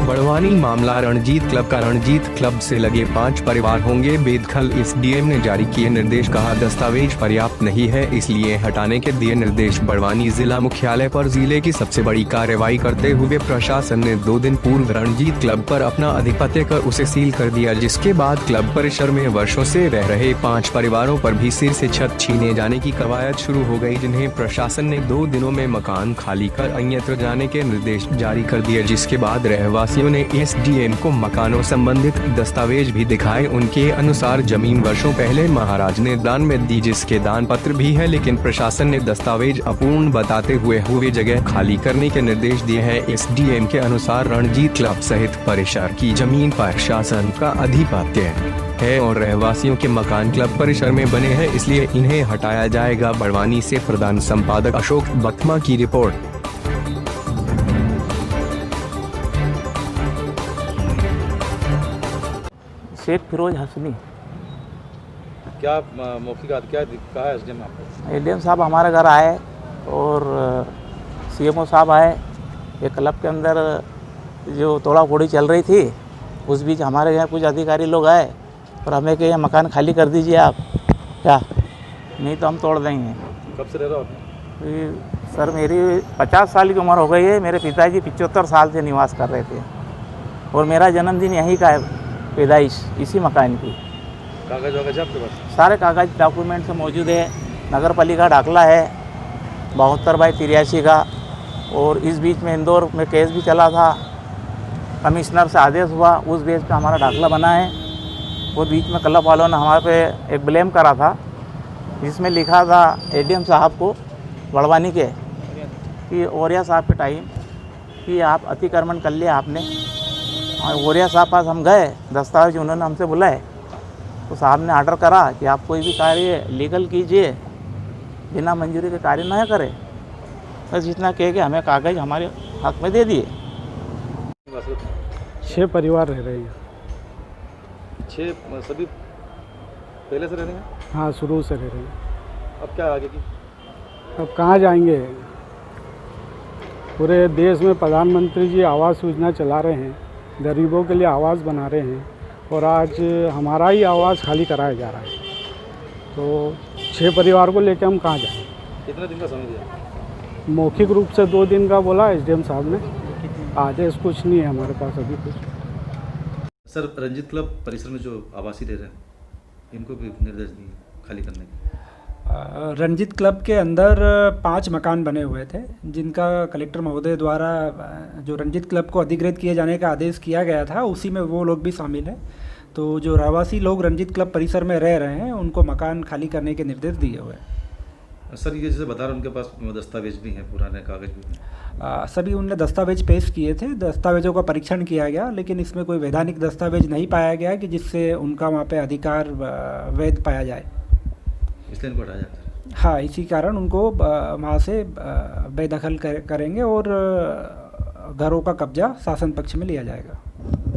बड़वानी मामला रणजीत क्लब का। रणजीत क्लब से लगे 5 परिवार होंगे बेदखल। एसडीएम ने जारी किए निर्देश, कहा दस्तावेज पर्याप्त नहीं है इसलिए हटाने के दिए निर्देश। बड़वानी जिला मुख्यालय पर जिले की सबसे बड़ी कार्रवाई करते हुए प्रशासन ने 2 दिन पूर्व रणजीत क्लब पर अपना आधिपत्य कर उसे सील कर दिया, जिसके बाद क्लब परिसर में वर्षों से रह रहे 5 परिवारों पर भी सिर से छत छीने जाने की कवायद शुरू हो गई, जिन्हें प्रशासन ने 2 दिनों में मकान खाली कर अन्यत्र जाने के निर्देश जारी कर दिए। जिसके बाद रहवासियों ने एसडीएम को मकानों संबंधित दस्तावेज भी दिखाए। उनके अनुसार जमीन वर्षों पहले महाराज ने दान में दी, जिसके दान पत्र भी है, लेकिन प्रशासन ने दस्तावेज अपूर्ण बताते हुए जगह खाली करने के निर्देश दिए हैं। एसडीएम के अनुसार रणजीत क्लब सहित परिसर की जमीन पर शासन का अधिपत्य है और रहवासियों के मकान क्लब परिसर में बने हैं, इसलिए इन्हें हटाया जाएगा। बड़वानी से प्रधान संपादक अशोक बख्मा की रिपोर्ट। शेख फिरोज हसनी। क्या मौखिक क्या कहा है एसडीएम आपको? एसडीएम साहब हमारे घर आए और सीएमओ साहब आए। एक क्लब के अंदर जो तोड़ा फोड़ी चल रही थी, उस बीच हमारे यहाँ कुछ अधिकारी लोग आए और हमें कहे मकान खाली कर दीजिए आप, क्या नहीं तो हम तोड़ देंगे। कब से रह रहे हो आप? सर मेरी 50 साल की उम्र हो गई है। मेरे पिताजी 75 साल से निवास कर रहे थे और मेरा जन्मदिन यहीं का है, पैदाइश इसी मकान की। कागज वागज आपके पास? सारे कागज डॉक्यूमेंट से मौजूद है। नगर पालिका दाखला है 72/83 का, और इस बीच में इंदौर में केस भी चला था, कमिश्नर से आदेश हुआ, उस बेस पे हमारा दाखला बना है। और बीच में क्लब वालों ने हमारे पे एक ब्लेम करा था, जिसमें लिखा था एडीएम साहब को बड़वानी के कि औरिया साहब के टाइम कि आप अतिक्रमण कर लिया आपने। और औरिया साहब पास हम गए, दस्तावेज उन्होंने हमसे बुलाए तो साहब ने ऑर्डर करा कि आप कोई भी कार्य लीगल कीजिए, बिना मंजूरी के कार्य न करें। बस इतना कह के हमें कागज़ हमारे हक में दे दिए। 6 परिवार रह रहे हैं। 6 सभी पहले से रह रहे हैं? हाँ, शुरू से रह रहे हैं। अब क्या आगे की? अब कहाँ जाएंगे? पूरे देश में प्रधानमंत्री जी आवास योजना चला रहे हैं, गरीबों के लिए आवास बना रहे हैं, और आज हमारा ही आवास खाली कराया जा रहा है। तो 6 परिवार को लेकर हम कहाँ जाएं? कितने दिन का समय दिया? मौखिक रूप से 2 दिन का बोला एसडीएम साहब ने, आदेश कुछ नहीं है हमारे पास अभी कुछ। सर, रंजीत क्लब परिसर में जो आवासी रह रहे हैं, इनको भी निर्देश दिए खाली करने के? रंजीत क्लब के अंदर 5 मकान बने हुए थे, जिनका कलेक्टर महोदय द्वारा जो रंजीत क्लब को अधिग्रहित किए जाने का आदेश किया गया था, उसी में वो लोग भी शामिल हैं। तो जो रहवासी लोग रंजीत क्लब परिसर में रह रहे हैं, उनको मकान खाली करने के निर्देश दिए हुए हैं। सर, ये जैसे बता रहे उनके पास दस्तावेज भी हैं, पुराने कागज भी हैं? सभी उनने दस्तावेज पेश किए थे, दस्तावेजों का परीक्षण किया गया, लेकिन इसमें कोई वैधानिक दस्तावेज नहीं पाया गया कि जिससे उनका वहाँ पे अधिकार वैध पाया जाए, इसलिए इनको हटाया जाता है। हाँ, इसी कारण उनको वहाँ से बेदखल करेंगे और घरों का कब्जा शासन पक्ष में लिया जाएगा।